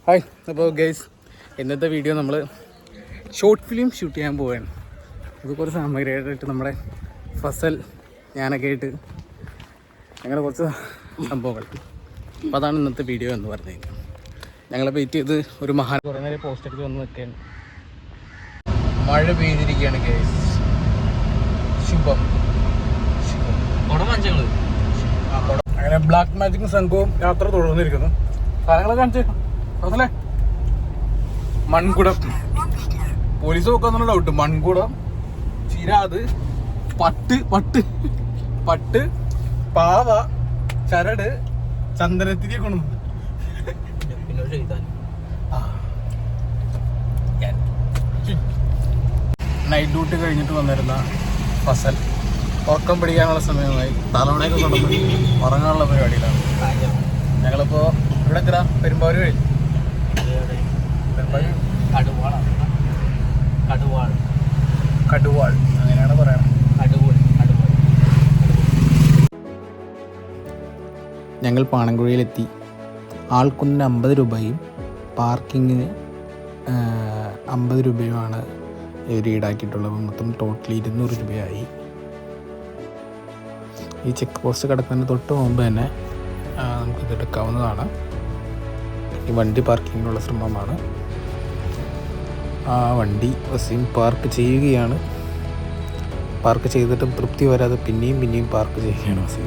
Hi. അപ്പോൾ guys, ഇന്നത്തെ video നമ്മൾ ഷോർട്ട് ഫിലിം ഷൂട്ട് ചെയ്യാൻ പോവുകയാണ്. ഇത് കുറച്ച് സാമഗ്രിയായിട്ട് നമ്മുടെ ഫസൽ ഞാനൊക്കെ ആയിട്ട് അങ്ങനെ കുറച്ച് സംഭവങ്ങൾ. അപ്പോൾ അതാണ് ഇന്നത്തെ വീഡിയോ എന്ന് പറഞ്ഞു കഴിഞ്ഞാൽ ഞങ്ങൾ വെയിറ്റ് ചെയ്ത് ഒരു കുറേ നേരം പോസ്റ്റ് എടുത്ത് വന്ന് നിൽക്കുകയാണ്. മഴ പെയ്തിരിക്കുകയാണ് ഗൈസ്. ശുഭം അങ്ങനെ ബ്ലാക്ക് മാജിക് സംഘവും യാത്ര തുടർന്നിരിക്കുന്നു. സാധനങ്ങളെ കാണിച്ചേ അതല്ലേ. മൺകുടം, പോലീസ് നോക്കാന്നുള്ള ഡൗട്ട്. മൺകുടം, ചിരാത്, പട്ട്, പാവ, ചരട്, ചന്ദനത്തിരി കൊണ്ടു. നൈറ്റ് ഡ്യൂട്ടി കഴിഞ്ഞിട്ട് വന്നിരുന്ന ഫസൽ ഉറക്കം പിടിക്കാനുള്ള സമയമായി. തലവണയൊക്കെ കൊണ്ടുവന്ന് ഉറങ്ങാനുള്ള പരിപാടിയിലാണ്. ഞങ്ങളിപ്പോൾ ഇവിടെ എത്ര പെരുമ്പാവൂർ കഴിഞ്ഞു. കടുവാൾ അങ്ങനെയാണ് പറയണത്. ഞങ്ങൾ പാണൻകുഴിയിലെത്തി. ആൾക്കൊന്നിന് 50 രൂപയും പാർക്കിങ്ങിന് 50 രൂപയുമാണ് ഇവർ ഈടാക്കിയിട്ടുള്ളത്. മൊത്തം ടോട്ടലി 200 രൂപയായി. ഈ ചെക്ക് പോസ്റ്റ് കിടക്കുന്നതിന് തൊട്ട് മുമ്പ് തന്നെ നമുക്കിത് എടുക്കാവുന്നതാണ്. ഈ വണ്ടി പാർക്കിങ്ങിനുള്ള ശ്രമമാണ്. ആ വണ്ടി വസീം പാർക്ക് ചെയ്യുകയാണ്. പാർക്ക് ചെയ്തിട്ടും തൃപ്തി വരാതെ പിന്നെയും പാർക്ക് ചെയ്യുകയാണ് വസീം.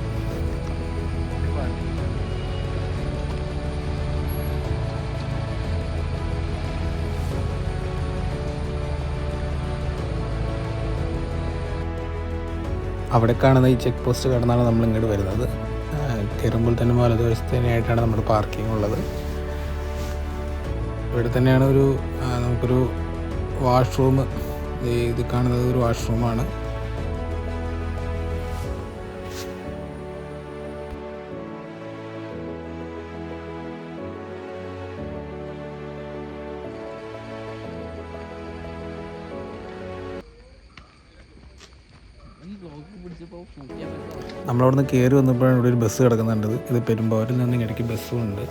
അവിടെ കാണുന്ന ഈ ചെക്ക് പോസ്റ്റ് കടന്നാണ് നമ്മൾ ഇങ്ങോട്ട് വരുന്നത്. കയറുമ്പോൾ തന്നെ വലതുവശത്ത് തന്നെയായിട്ടാണ് നമ്മുടെ പാർക്കിംഗ് ഉള്ളത്. ഇവിടെ തന്നെയാണ് നമുക്കൊരു വാഷ്റൂം. ഇത് കാണുന്നത് ഒരു വാഷ്റൂമാണ്. നമ്മളവിടുന്ന് കയറി വന്നപ്പോഴാണ് ഇവിടെ ഒരു ബസ് കിടക്കുന്നുണ്ട്. ഇത് പെരുമ്പാവൂരിൽ നിന്ന് ഇടയ്ക്ക് ബസ്സുണ്ട്.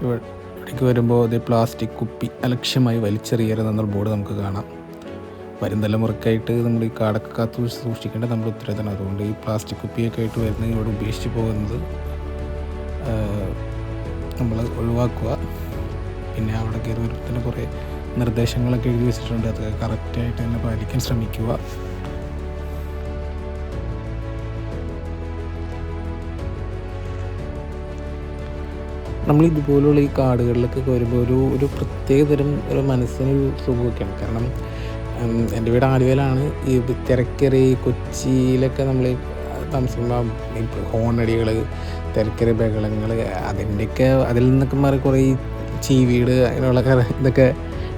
ഇവിടേക്ക് വരുമ്പോൾ ഇത് പ്ലാസ്റ്റിക് കുപ്പി അലക്ഷ്യമായി വലിച്ചെറിയരുതെന്നുള്ള ബോർഡ് നമുക്ക് കാണാം. വരും തലമുറക്കായിട്ട് നമ്മൾ ഈ കാടൊക്കെ കാത്തു സൂക്ഷിക്കേണ്ടത് നമ്മുടെ ഉത്തരവാദിത്തമാണ്. അതുകൊണ്ട് ഈ പ്ലാസ്റ്റിക് കുപ്പിയൊക്കെ ആയിട്ട് വരുന്നത് ഇവിടെ ഉപേക്ഷിച്ച് പോകുന്നത് നമ്മൾ ഒഴിവാക്കുക. പിന്നെ അവിടെ കയറി വരുമ്പോൾ കുറേ നിർദ്ദേശങ്ങളൊക്കെ എഴുതി വെച്ചിട്ടുണ്ട്. അത് കറക്റ്റായിട്ട് തന്നെ പാലിക്കാൻ ശ്രമിക്കുക. നമ്മൾ ഇതുപോലുള്ള ഈ കാടുകളിലൊക്കെ വരുമ്പോൾ ഒരു പ്രത്യേക തരം ഒരു മനസ്സിനൊരു സുഖമൊക്കെയാണ്. കാരണം എൻ്റെ വീട് ആലുവയിലാണ്. ഈ തിരക്കേറിയ കൊച്ചിയിലൊക്കെ നമ്മൾ താമസിക്കുമ്പോൾ ഈ ഹോണടികൾ, തിരക്കേറിയ ബഹളങ്ങൾ, അതിൽ നിന്നൊക്കെ മാറി കുറേ ഈ ചീവീട് അങ്ങനെയുള്ള ഇതൊക്കെ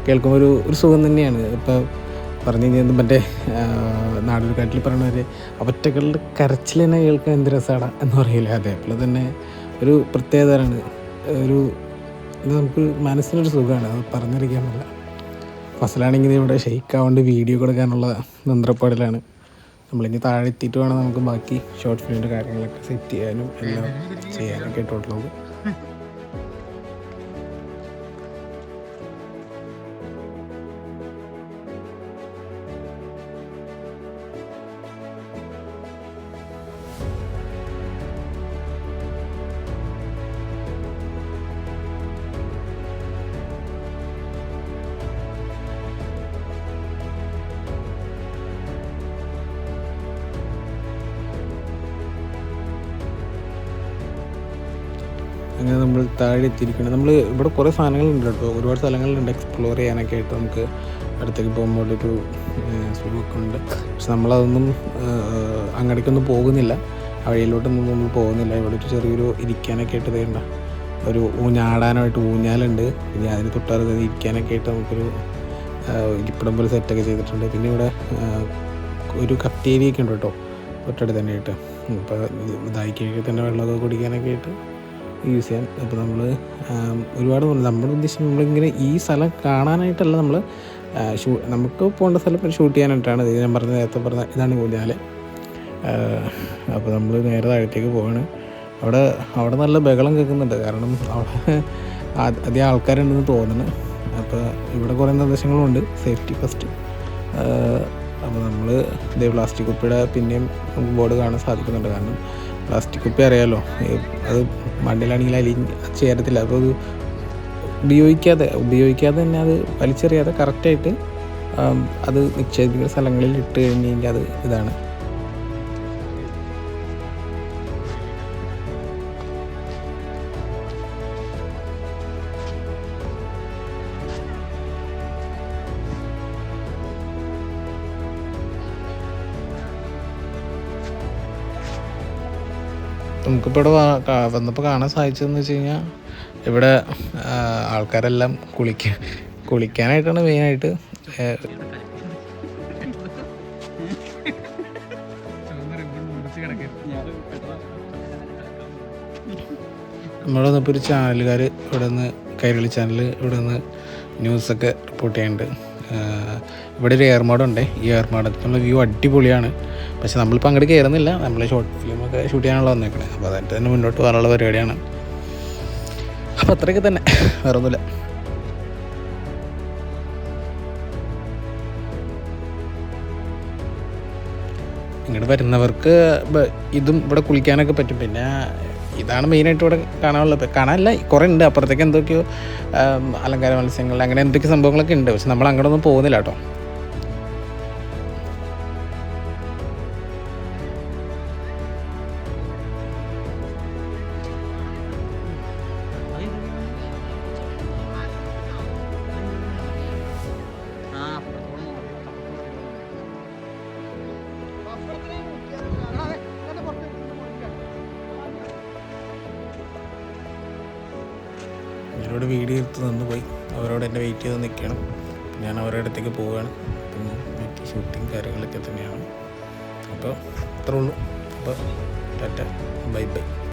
കേൾക്കുമ്പോൾ ഒരു സുഖം തന്നെയാണ്. ഇപ്പോൾ പറഞ്ഞു കഴിഞ്ഞാൽ മറ്റേ നാടൊരുക്കാട്ടിൽ പറയുന്നവർ അവറ്റകളുടെ കരച്ചിൽ തന്നെ കേൾക്കാൻ എന്ത് രസമാണ് എന്ന് പറയില്ല. അതേപോലെ തന്നെ ഒരു പ്രത്യേകതരാണ്. ഇത് നമുക്ക് മനസ്സിനൊരു സുഖമാണ്. അത് പറഞ്ഞറിയിക്കാൻ പറ്റില്ല. ഫസലാണെങ്കിൽ ഇവിടെ ഷെയ്ക്കാവേണ്ട വീഡിയോ കൊടുക്കാനുള്ള തന്ത്രപ്പാടിലാണ്. നമ്മളിനി താഴെ എത്തിയിട്ട് വേണം നമുക്ക് ബാക്കി ഷോർട്ട് ഫിലിമിൻ്റെ കാര്യങ്ങളൊക്കെ സെറ്റ് ചെയ്യാനും എല്ലാം ചെയ്യാനൊക്കെ ആയിട്ടുള്ളത്. അങ്ങനെ നമ്മൾ താഴെ എത്തിയിരിക്കണം. നമ്മൾ ഇവിടെ കുറേ സാധനങ്ങളുണ്ട് കേട്ടോ. ഒരുപാട് സ്ഥലങ്ങളുണ്ട് എക്സ്പ്ലോർ ചെയ്യാനൊക്കെ ആയിട്ട്. നമുക്ക് അടുത്തേക്ക് പോകുമ്പോൾ ഒരു സുഖമൊക്കെ ഉണ്ട്. പക്ഷെ നമ്മളതൊന്നും അങ്ങടേക്കൊന്നും പോകുന്നില്ല. ആ വഴിയിലോട്ടൊന്നും നമ്മൾ പോകുന്നില്ല. ഇവിടെ ഒരു ചെറിയൊരു ഇരിക്കാനൊക്കെ ആയിട്ട് വേണ്ട ഒരു ഊഞ്ഞാടാനായിട്ട് ഊഞ്ഞാലുണ്ട്. പിന്നെ അതിന് തൊട്ടടുത്ത് ഇരിക്കാനൊക്കെ ആയിട്ട് നമുക്കൊരു ഇരിപ്പിടം പോലെ സെറ്റൊക്കെ ചെയ്തിട്ടുണ്ട്. പിന്നെ ഇവിടെ ഒരു കഫ്റ്റേരിയൊക്കെ ഉണ്ട് കേട്ടോ തൊട്ടടുത്ത് തന്നെ ആയിട്ട്. ഇപ്പോൾ ദാഹിക്കൊക്കെ തന്നെ വെള്ളമൊക്കെ കുടിക്കാനൊക്കെ ആയിട്ട് യൂസ് ചെയ്യാൻ. അപ്പോൾ നമ്മൾ ഒരുപാട് നമ്മുടെ ഉദ്ദേശം നമ്മളിങ്ങനെ ഈ സ്ഥലം കാണാനായിട്ടല്ല, നമുക്ക് പോകേണ്ട സ്ഥലം ഷൂട്ട് ചെയ്യാനായിട്ടാണ്. ഇത് ഞാൻ നേരത്തെ പറഞ്ഞ ഇതാണ് ഊഞ്ഞാൽ. അപ്പോൾ നമ്മൾ നേരെ താഴത്തേക്ക് പോവാണ്. അവിടെ നല്ല ബഹളം കേൾക്കുന്നുണ്ട്. കാരണം അവിടെ അധികം ആൾക്കാരുണ്ടെന്ന് തോന്നുന്നു. അപ്പോൾ ഇവിടെ കുറേ നിർദ്ദേശങ്ങളുണ്ട്, സേഫ്റ്റി ഫസ്റ്റ്. അപ്പോൾ നമ്മൾ ഇതേ പ്ലാസ്റ്റിക് കുപ്പിയുടെ പിന്നെയും നമുക്ക് ബോർഡ് കാണാൻ സാധിക്കുന്നുണ്ട്. കാരണം പ്ലാസ്റ്റിക് കുപ്പി അറിയാമല്ലോ, അത് മണ്ണിലാണെങ്കിൽ ചേരത്തില്ല. അപ്പോൾ അത് ഉപയോഗിക്കാതെ തന്നെ അത് വലിച്ചെറിയാതെ കറക്റ്റായിട്ട് അത് നിക്ഷേപിക്കുന്ന സ്ഥലങ്ങളിൽ ഇട്ട് കഴിഞ്ഞ് കഴിഞ്ഞാൽ അത് ഇതാണ്. നമുക്കിപ്പോൾ ഇവിടെ വന്നപ്പോൾ കാണാൻ സാധിച്ചതെന്ന് വെച്ച് കഴിഞ്ഞാൽ ഇവിടെ ആൾക്കാരെല്ലാം കുളിക്കാനായിട്ടാണ് മെയിനായിട്ട്. നമ്മൾ വന്നപ്പോൾ ഒരു ചാനലുകാർ ഇവിടെ നിന്ന്, കൈരളി ചാനൽ ഇവിടെ നിന്ന് ന്യൂസൊക്കെ റിപ്പോർട്ട് ചെയ്യുന്നുണ്ട്. ഇവിടെ ഒരു എയർമാഡുണ്ട്. ഈ എയർമാഡത്തിനുള്ള വ്യൂ അടിപൊളിയാണ്. പക്ഷെ നമ്മളിപ്പോൾ അങ്ങോട്ട് കയറുന്നില്ല, നമ്മൾ ഷോർട്ട് ഫിലിമൊക്കെ ഷൂട്ട് ചെയ്യാനുള്ള വന്നേക്കണേ. അപ്പോൾ അതായിട്ട് തന്നെ മുന്നോട്ട് പോകാനുള്ള പരിപാടിയാണ്. അപ്പോൾ അത്രയൊക്കെ തന്നെ, വേറെ ഒന്നുമില്ല. ഇങ്ങോട്ട് വരുന്നവർക്ക് ഇതും ഇവിടെ കുളിക്കാനൊക്കെ പറ്റും. പിന്നെ ഇതാണ് മെയിനായിട്ട് ഇവിടെ കാണാനല്ല കുറേ ഉണ്ട്. അപ്പുറത്തേക്ക് എന്തൊക്കെയോ അലങ്കാര മത്സ്യങ്ങൾ അങ്ങനെ എന്തൊക്കെ സംഭവങ്ങളൊക്കെ ഉണ്ട്. പക്ഷെ നമ്മൾ അങ്ങോട്ടൊന്നും പോകുന്നില്ല കേട്ടോ. അവരോട് വീഡിയോ എടുത്ത് നിന്ന് പോയി, അവരോട് എന്നെ വെയിറ്റ് ചെയ്ത് നിൽക്കണം. ഞാൻ അവരുടെ അടുത്തേക്ക് പോവുകയാണ്. പിന്നെ വീട്ടിൽ ഷൂട്ടിങ് കാര്യങ്ങളൊക്കെ തന്നെയാണ്. അപ്പോൾ അത്രേ ഉള്ളൂ. അപ്പോൾ ടാറ്റ, ബൈ ബൈ.